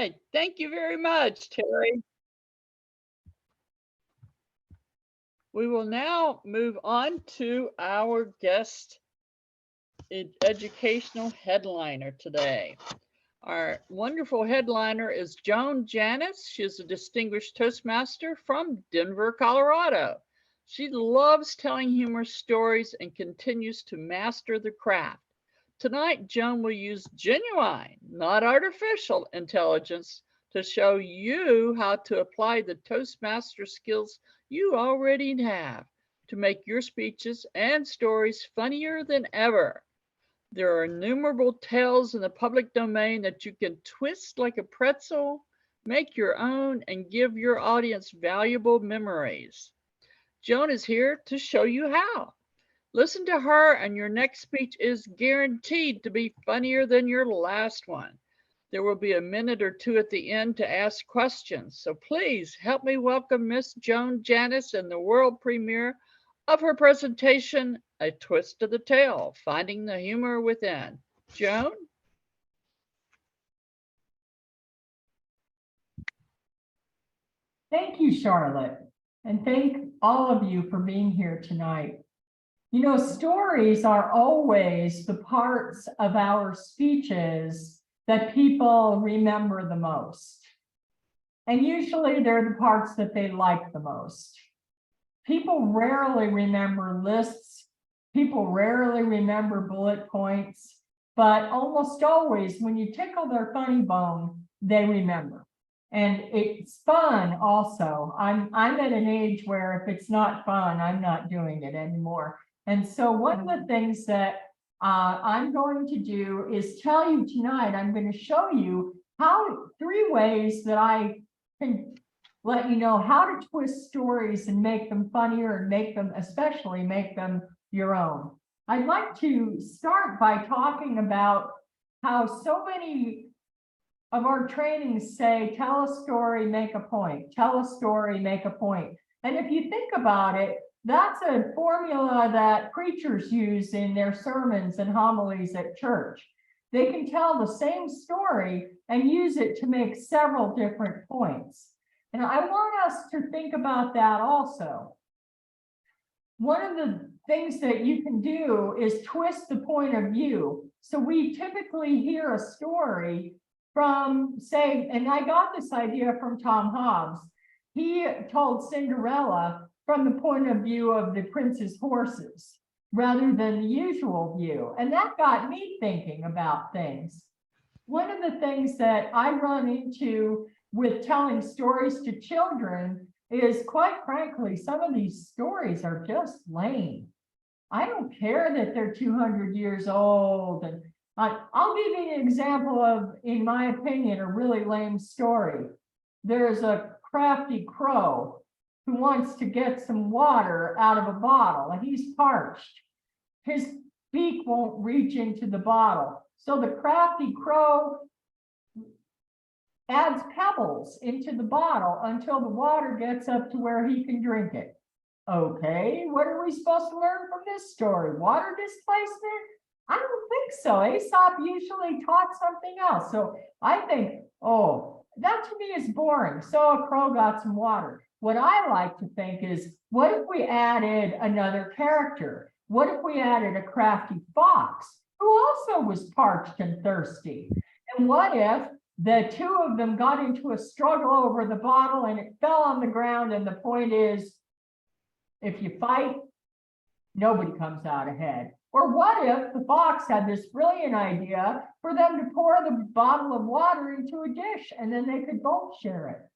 right. Thank you very much, Terry. We will now move on to our guest educational headliner today. Our wonderful headliner is Joan Janis. She is a distinguished Toastmaster from Denver, Colorado. She loves telling humorous stories and continues to master the craft. Tonight, Joan will use genuine, not artificial intelligence to show you how to apply the Toastmaster skills you already have to make your speeches and stories funnier than ever. There are innumerable tales in the public domain that you can twist like a pretzel, make your own, and give your audience valuable memories. Joan is here to show you how. Listen to her, and your next speech is guaranteed to be funnier than your last one. There will be a minute or two at the end to ask questions. So please help me welcome Miss Joan Janis and the world premiere of her presentation, A Twist of the Tale, Finding the Humor Within. Joan? Thank you, Charlotte. And thank all of you for being here tonight. You know, stories are always the parts of our speeches that people remember the most. And usually they're the parts that they like the most. People rarely remember lists. People rarely remember bullet points, but almost always when you tickle their funny bone, they remember. And it's fun also. I'm at an age where if it's not fun, I'm not doing it anymore. And so one of the things that I'm going to do is tell you tonight, I'm going to show you how 3 ways that I can let you know how to twist stories and make them funnier and make them, especially make them your own. I'd like to start by talking about how so many of our trainings say, tell a story, make a point, tell a story, make a point. And if you think about it, that's a formula that preachers use in their sermons and homilies at church. They can tell the same story and use it to make several different points. And I want us to think about that also. One of the things that you can do is twist the point of view. So we typically hear a story from, say, and I got this idea from Tom Hobbs. He told Cinderella from the point of view of the prince's horses rather than the usual view. And that got me thinking about things. One of the things that I run into with telling stories to children is, quite frankly, some of these stories are just lame. I don't care that they're 200 years old. And I'll give you an example of, in my opinion, a really lame story. There's a crafty crow who wants to get some water out of a bottle, and he's parched. His beak won't reach into the bottle. So the crafty crow adds pebbles into the bottle until the water gets up to where he can drink it. Okay, what are we supposed to learn from this story? Water displacement? I don't think so. Aesop usually taught something else. So I think, oh, that to me is boring. So a crow got some water. What I like to think is, what if we added another character? What if we added a crafty fox who also was parched and thirsty? And what if the 2 of them got into a struggle over the bottle and it fell on the ground? And the point is, if you fight, nobody comes out ahead. Or what if the fox had this brilliant idea for them to pour the bottle of water into a dish and then they could both share it?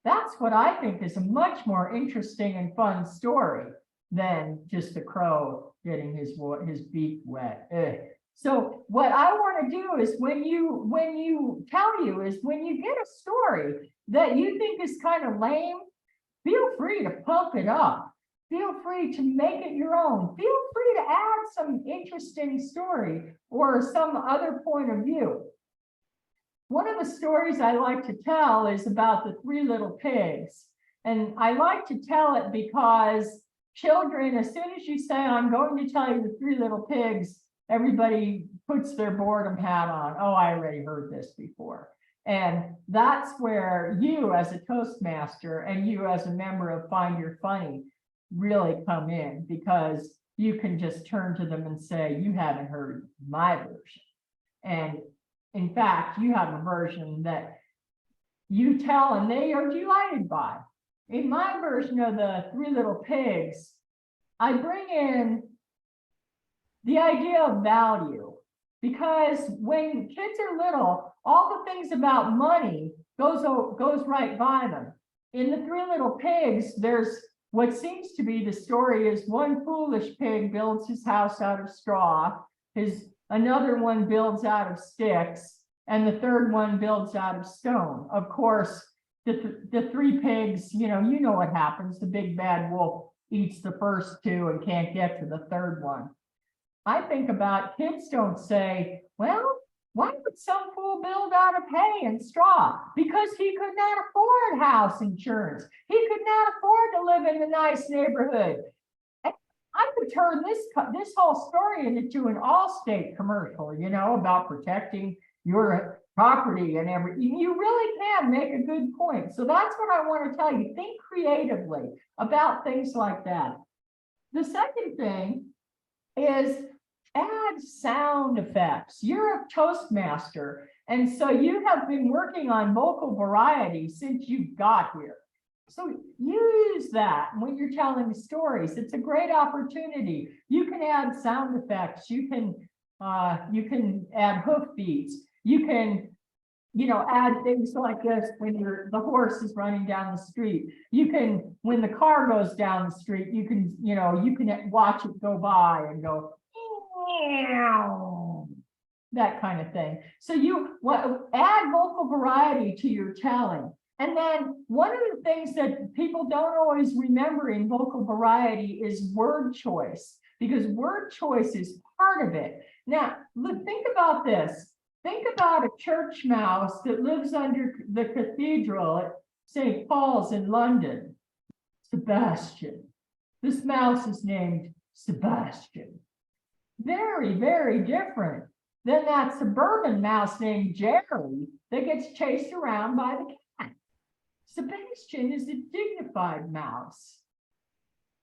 That's what I think is a much more interesting and fun story than just a crow getting his beak wet. So what I want to do is when you get a story that you think is kind of lame, feel free to pump it up. Feel free to make it your own. Feel free to add some interesting story or some other point of view. One of the stories I like to tell is about the 3 little pigs. And I like to tell it because children, as soon as you say, I'm going to tell you the 3 little pigs, everybody puts their boredom hat on. Oh, I already heard this before. And that's where you as a Toastmaster and you as a member of Find Your Funny really come in, because you can just turn to them and say, you haven't heard my version. And in fact, you have a version that you tell and they are delighted by. In my version of the Three Little Pigs, I bring in the idea of value, because when kids are little, all the things about money goes right by them. In the Three Little Pigs, there's what seems to be the story is one foolish pig builds his house out of straw, another one builds out of sticks, and the third one builds out of stone. Of course, the three pigs, you know what happens. The big bad wolf eats the first two and can't get to the third one. I think about kids don't say, well, why would some fool build out of hay and straw? Because he could not afford house insurance. He could not afford to live in a nice neighborhood. And I could turn this whole story into an Allstate commercial, about protecting your property and everything. You really can make a good point. So that's what I want to tell you. Think creatively about things like that. The second thing is add sound effects. You're a Toastmaster, and so you have been working on vocal variety since you got here. So use that when you're telling stories. It's a great opportunity. You can add sound effects. You can add hoofbeats. You can add things like this when the horse is running down the street. You can, when the car goes down the street, you can watch it go by and go, that kind of thing. So you add vocal variety to your telling. And then one of the things that people don't always remember in vocal variety is word choice, because word choice is part of it. Now, look, think about this. Think about a church mouse that lives under the cathedral at St. Paul's in London. Sebastian. This mouse is named Sebastian. Very, very different than that suburban mouse named Jerry that gets chased around by the cat. Sebastian is a dignified mouse.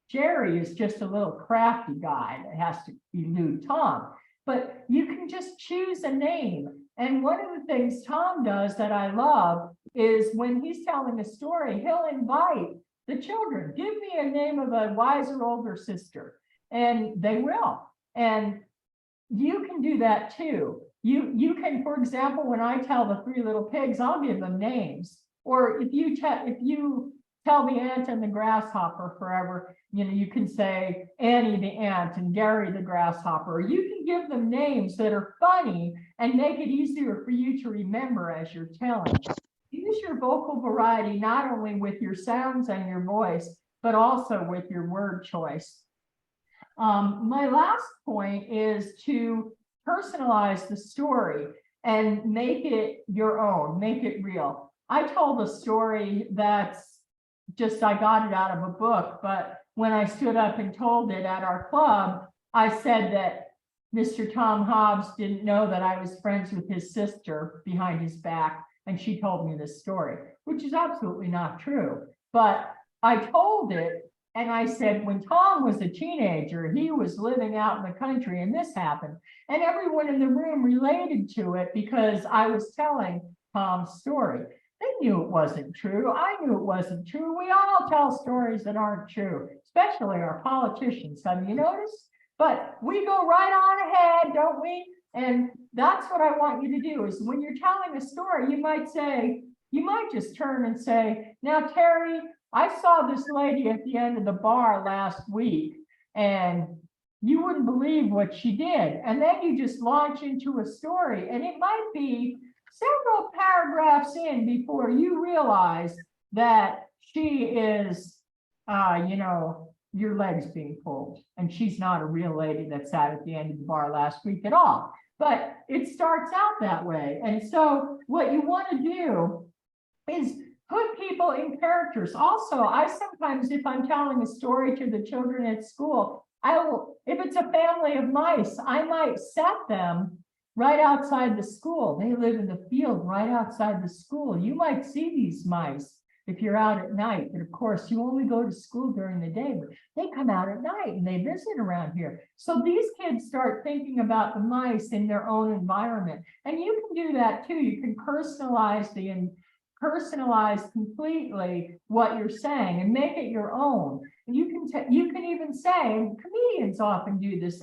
Jerry is just a little crafty guy that has to elude Tom. But you can just choose a name. And one of the things Tom does that I love is when he's telling a story, he'll invite the children. Give me a name of a wiser older sister. And they will. And you can do that too. You can, for example, when I tell the Three Little Pigs, I'll give them names. Or if you tell the ant and the grasshopper forever, you can say Annie the ant and Gary the grasshopper. You can give them names that are funny and make it easier for you to remember as you're telling. Use your vocal variety not only with your sounds and your voice, but also with your word choice. My last point is to personalize the story and make it your own, make it real. I told a story that's I got it out of a book, but when I stood up and told it at our club, I said that Mr. Tom Hobbs didn't know that I was friends with his sister behind his back, and she told me this story, which is absolutely not true. But I told it, and I said, when Tom was a teenager, he was living out in the country, and this happened. And everyone in the room related to it because I was telling Tom's story. They knew it wasn't true. I knew it wasn't true. We all tell stories that aren't true, especially our politicians. Have you noticed? But we go right on ahead, don't we? And that's what I want you to do is when you're telling a story, you might just turn and say, now, Terry, I saw this lady at the end of the bar last week, and you wouldn't believe what she did. And then you just launch into a story, and it might be several paragraphs in before you realize that she is, your legs being pulled, and she's not a real lady that sat at the end of the bar last week at all. But it starts out that way. And so what you want to do is put people in characters. Also, I sometimes, if I'm telling a story to the children at school, if it's a family of mice, I might set them right outside the school. They live in the field right outside the school. You might see these mice if you're out at night, but of course you only go to school during the day, but they come out at night and they visit around here. So these kids start thinking about the mice in their own environment. And you can do that too. You can personalize completely what you're saying and make it your own. And you can even say, and comedians often do this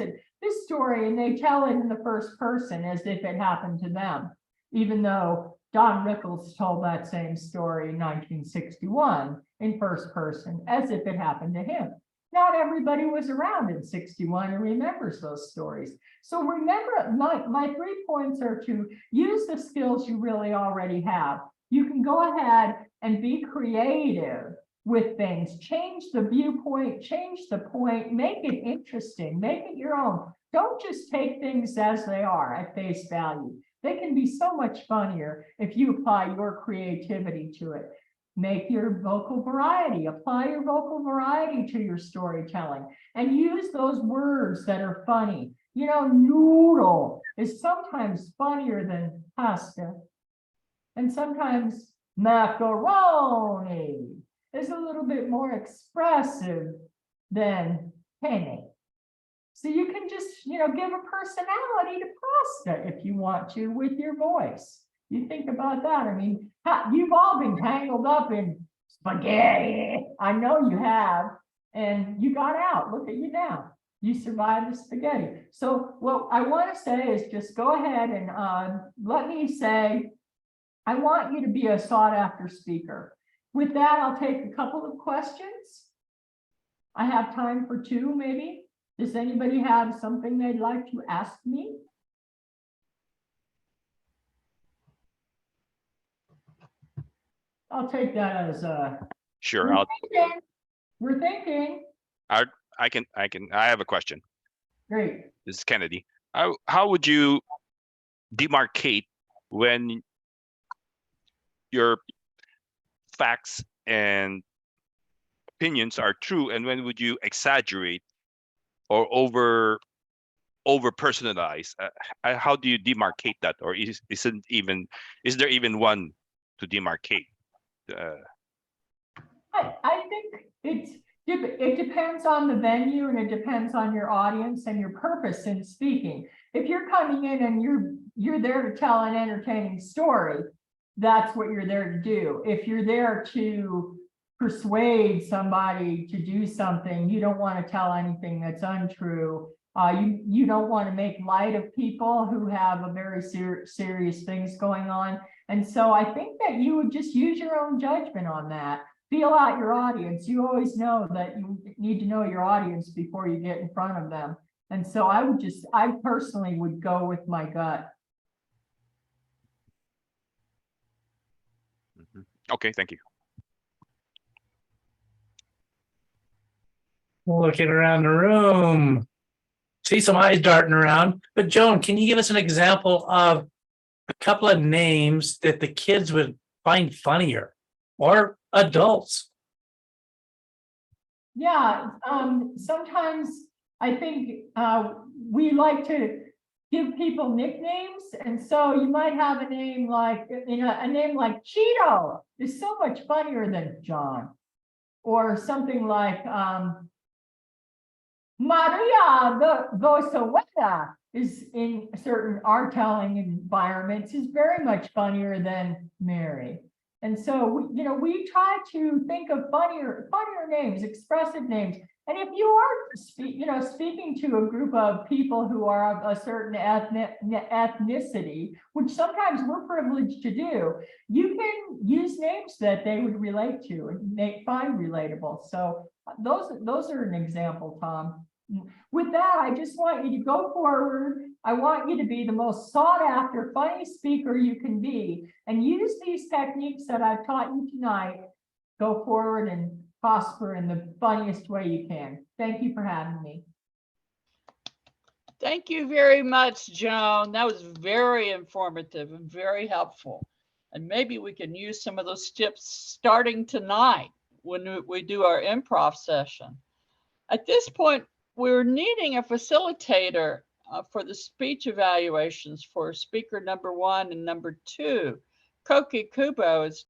story, and they tell it in the first person as if it happened to them, even though Don Rickles told that same story in 1961 in first person as if it happened to him. Not everybody was around in 61 and remembers those stories. So remember, my 3 points are to use the skills you really already have. You can go ahead and be creative with things, change the viewpoint, change the point, make it interesting, make it your own. Don't just take things as they are at face value. They can be so much funnier if you apply your creativity to it. Make your vocal variety, apply your vocal variety to your storytelling, and use those words that are funny. You know, noodle is sometimes funnier than pasta, and sometimes macaroni is a little bit more expressive than penne. So you can just, give a personality to pasta if you want to with your voice. You think about that. I mean, you've all been tangled up in spaghetti. I know you have, and you got out. Look at you now. You survived the spaghetti. So what I want to say is just go ahead and let me say, I want you to be a sought after speaker. With that, I'll take a couple of questions. I have time for 2, maybe. Does anybody have something they'd like to ask me? I'll take that as a. Sure. We're thinking. I have a question. Great. This is Kennedy. How would you demarcate when your facts and opinions are true, and when would you exaggerate or over personalize? How do you demarcate that, or is there even one to demarcate? I think it depends on the venue, and it depends on your audience and your purpose in speaking. If you're coming in and you're there to tell an entertaining story, that's what you're there to do. If you're there to persuade somebody to do something, you don't want to tell anything that's untrue. You don't want to make light of people who have a very serious things going on. And so I think that you would just use your own judgment on that. Feel out your audience. You always know that you need to know your audience before you get in front of them. And so I personally would go with my gut. Okay, thank you. Looking around the room, see some eyes darting around. But Joan, can you give us an example of a couple of names that the kids would find funnier, or adults? Yeah, sometimes I think we like to give people nicknames, and so you might have a name like, a name like Cheeto is so much funnier than John, or something like Maria Gosoeta is in certain art telling environments is very much funnier than Mary. And so, we try to think of funnier names, expressive names. And if you are, speaking to a group of people who are of a certain ethnicity, which sometimes we're privileged to do, you can use names that they would relate to and find relatable. So those are an example, Tom. With that, I just want you to go forward. I want you to be the most sought after, funny speaker you can be, and use these techniques that I've taught you tonight. Go forward and prosper in the funniest way you can. Thank you for having me. Thank you very much, Joan. That was very informative and very helpful. And maybe we can use some of those tips starting tonight when we do our improv session. At this point, we're needing a facilitator. for the speech evaluations for speaker number 1 and number 2. Koki Kubo is